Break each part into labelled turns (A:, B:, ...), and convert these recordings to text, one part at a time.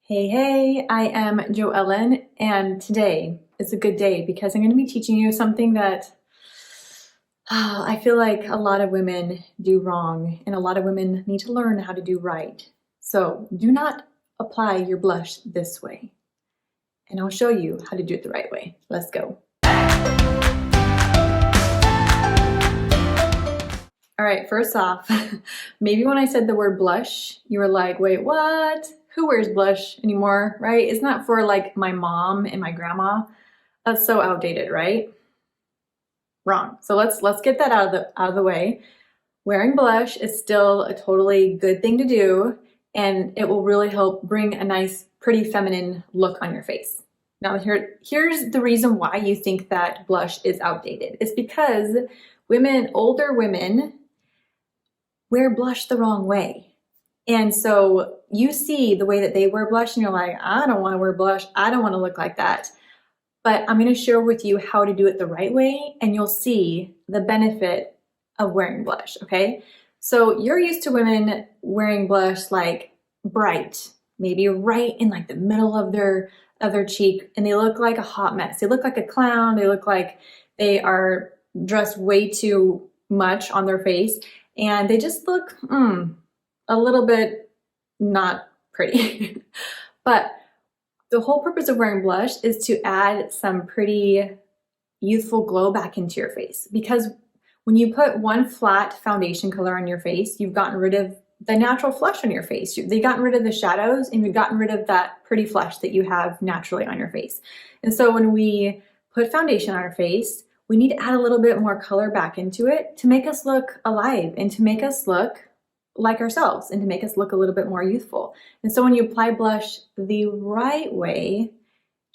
A: Hey, I am Joellen, and today is a good day because I'm going to be teaching you something that I feel like a lot of women do wrong and a lot of women need to learn how to do right. So do not apply your blush this way, and I'll show you how to do it the right way. Let's go. All right, first off, maybe when I said the word blush, you were like, wait, what? Who wears blush anymore, right? It's not for like my mom and my grandma. That's so outdated, right? Wrong. So let's get that out of the way. Wearing blush is still a totally good thing to do, and it will really help bring a nice, pretty feminine look on your face. Now here's the reason why you think that blush is outdated. It's because older women wear blush the wrong way. And so you see the way that they wear blush and you're like, I don't want to wear blush. I don't want to look like that. But I'm going to share with you how to do it the right way, and you'll see the benefit of wearing blush, okay? So you're used to women wearing blush like bright, maybe right in like the middle of their cheek, and they look like a hot mess. They look like a clown. They look like they are dressed way too much on their face, and they just look a little bit not pretty. But the whole purpose of wearing blush is to add some pretty youthful glow back into your face, because when you put one flat foundation color on your face, you've gotten rid of the natural flush on your face. They've gotten rid of the shadows, and you've gotten rid of that pretty flush that you have naturally on your face. And so when we put foundation on our face, we need to add a little bit more color back into it to make us look alive and to make us look like ourselves and to make us look a little bit more youthful. And so when you apply blush the right way,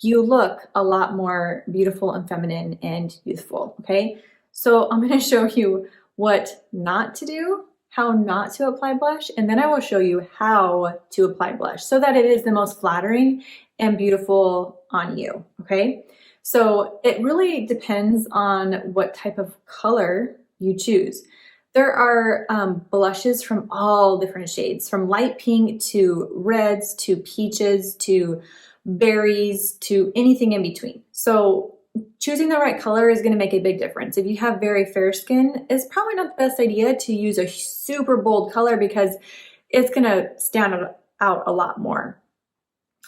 A: you look a lot more beautiful and feminine and youthful, okay? So I'm going to show you what not to do, how not to apply blush, and then I will show you how to apply blush so that it is the most flattering and beautiful on you, okay? So it really depends on what type of color you choose. There are blushes from all different shades, from light pink to reds to peaches to berries to anything in between. So choosing the right color is going to make a big difference. If you have very fair skin, it's probably not the best idea to use a super bold color because it's going to stand out a lot more.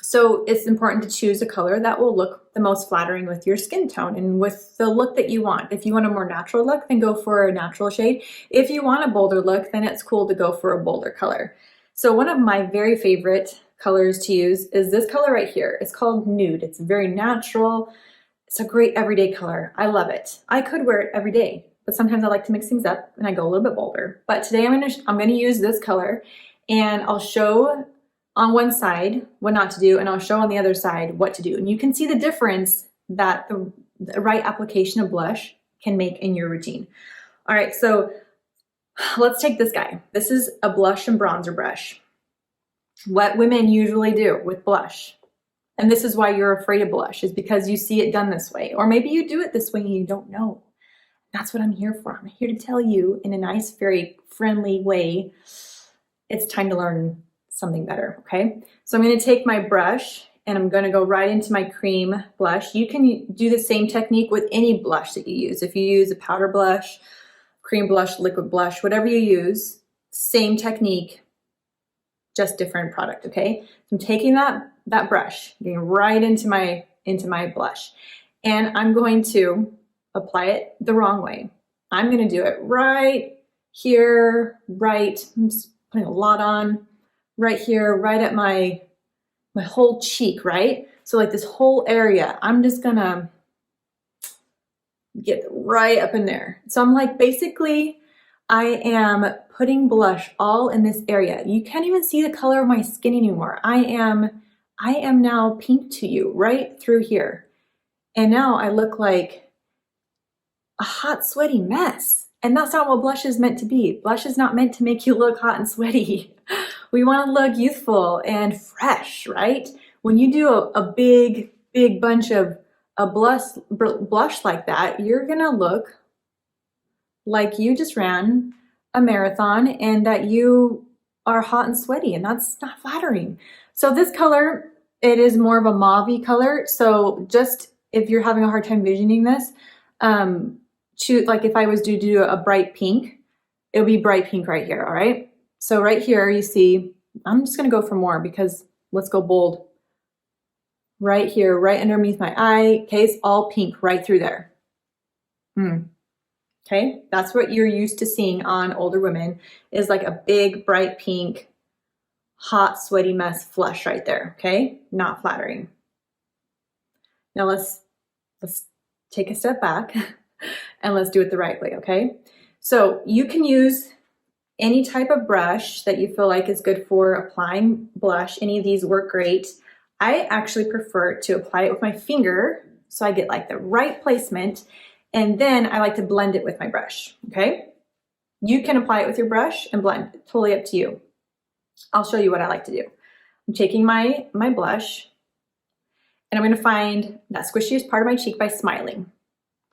A: So it's important to choose a color that will look the most flattering with your skin tone and with the look that you want. If you want a more natural look, then go for a natural shade. If you want a bolder look, then it's cool to go for a bolder color. So one of my very favorite colors to use is this color right here. It's called Nude. It's very natural. It's a great everyday color. I love it. I could wear it every day, but sometimes I like to mix things up and I go a little bit bolder. But today I'm gonna use this color, and I'll show on one side what not to do, and I'll show on the other side what to do. And you can see the difference that the right application of blush can make in your routine. All right, so let's take this guy. This is a blush and bronzer brush. What women usually do with blush, and this is why you're afraid of blush, is because you see it done this way. Or maybe you do it this way and you don't know. That's what I'm here for. I'm here to tell you in a nice, very friendly way, it's time to learn something better, okay? So I'm going to take my brush and I'm going to go right into my cream blush. You can do the same technique with any blush that you use. If you use a powder blush, cream blush, liquid blush, whatever you use, same technique, just different product, okay? So I'm taking that brush, getting right into my blush, and I'm going to apply it the wrong way. I'm going to do it right here, right, I'm just putting a lot on, right here, right at my whole cheek, right? So like this whole area, I'm just gonna get right up in there. So I'm like, basically, I am putting blush all in this area. You can't even see the color of my skin anymore. I am now pink to you right through here. And now I look like a hot, sweaty mess. And that's not what blush is meant to be. Blush is not meant to make you look hot and sweaty. We want to look youthful and fresh, right? When you do a big bunch of a blush like that, you're gonna look like you just ran a marathon and that you are hot and sweaty, and that's not flattering. So this color, it is more of a mauve-y color. So just if you're having a hard time visioning this, choose, like if I was to do a bright pink, it would be bright pink right here, all right? So right here you see, I'm just gonna go for more because let's go bold. Right here, right underneath my eye, okay, it's all pink right through there. Okay, that's what you're used to seeing on older women, is like a big, bright pink, hot, sweaty mess flush right there, okay? Not flattering. Now let's take a step back and let's do it the right way, okay? So you can use any type of brush that you feel like is good for applying blush. Any of these work great. I actually prefer to apply it with my finger so I get like the right placement, and then I like to blend it with my brush, okay? You can apply it with your brush and blend, totally up to you. I'll show you what I like to do. I'm taking my blush and I'm gonna find that squishiest part of my cheek by smiling.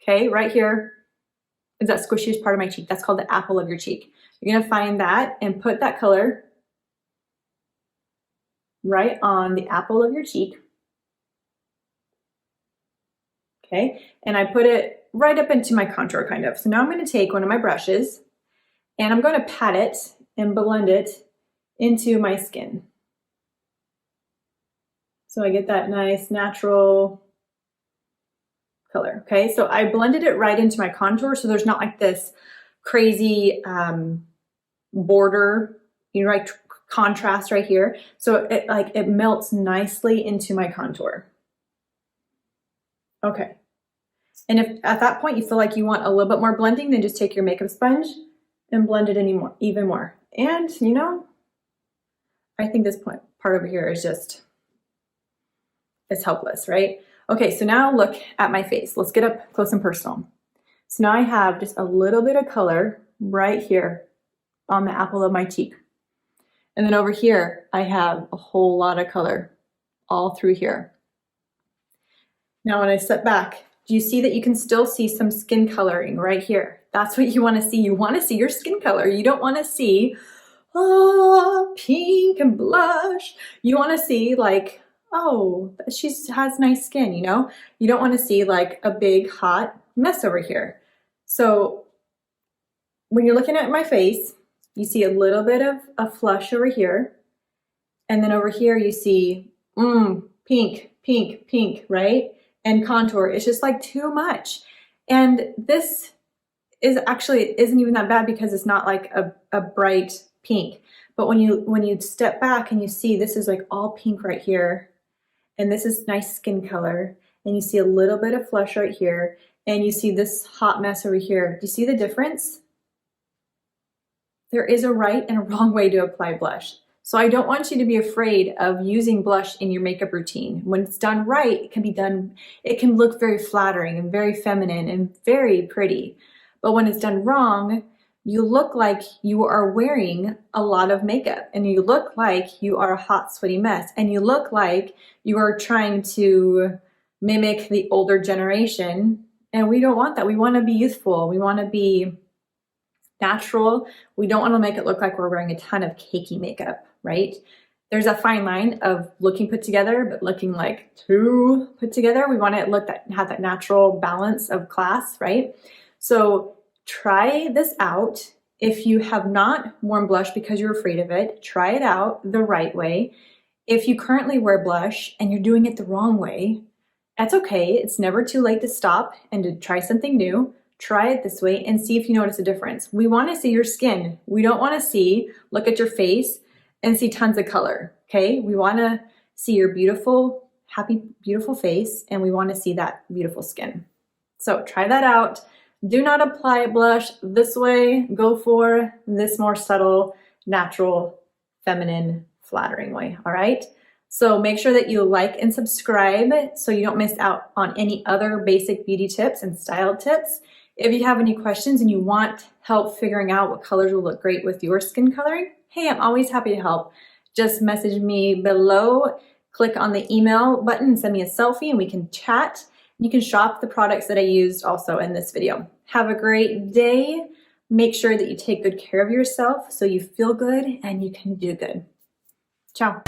A: Okay, right here is that squishiest part of my cheek. That's called the apple of your cheek. You're gonna find that and put that color right on the apple of your cheek. Okay, and I put it right up into my contour kind of. So now I'm gonna take one of my brushes and I'm gonna pat it and blend it into my skin. So I get that nice natural color, okay? So I blended it right into my contour, so there's not like this crazy border, you know, like contrast right here. So it melts nicely into my contour. Okay. And if at that point you feel like you want a little bit more blending, then just take your makeup sponge and blend it even more. And you know, I think this part over here is just, it's helpless, right? Okay, so now look at my face. Let's get up close and personal. So now I have just a little bit of color right here on the apple of my cheek. And then over here, I have a whole lot of color all through here. Now when I step back, do you see that you can still see some skin coloring right here? That's what you want to see. You want to see your skin color. You don't want to see, oh, pink and blush. You want to see like, oh, she has nice skin, you know? You don't want to see like a big hot mess over here. So when you're looking at my face, you see a little bit of a flush over here. And then over here you see pink, pink, pink, right? And contour. It's just like too much. And this is actually isn't even that bad because it's not like a bright pink. But when you step back and you see this is like all pink right here, and this is nice skin color, and you see a little bit of flush right here, and you see this hot mess over here. Do you see the difference? There is a right and a wrong way to apply blush. So I don't want you to be afraid of using blush in your makeup routine. When it's done right, it can look very flattering and very feminine and very pretty. But when it's done wrong, you look like you are wearing a lot of makeup, and you look like you are a hot, sweaty mess, and you look like you are trying to mimic the older generation. And we don't want that. We want to be youthful. We want to be natural. We don't want to make it look like we're wearing a ton of cakey makeup, right? There's a fine line of looking put together, but looking like too put together. We want to have that natural balance of class, right? So try this out. If you have not worn blush because you're afraid of it, try it out the right way. If you currently wear blush and you're doing it the wrong way, that's okay. It's never too late to stop and to try something new. Try it this way and see if you notice a difference. We want to see your skin. We don't want to look at your face and see tons of color, okay? We want to see your beautiful, happy, beautiful face, and we want to see that beautiful skin. So try that out. Do not apply blush this way. Go for this more subtle, natural, feminine, flattering way, all right? So make sure that you like and subscribe so you don't miss out on any other basic beauty tips and style tips. If you have any questions and you want help figuring out what colors will look great with your skin coloring, hey, I'm always happy to help. Just message me below, click on the email button and send me a selfie and we can chat. You can shop the products that I used also in this video. Have a great day. Make sure that you take good care of yourself so you feel good and you can do good. Ciao.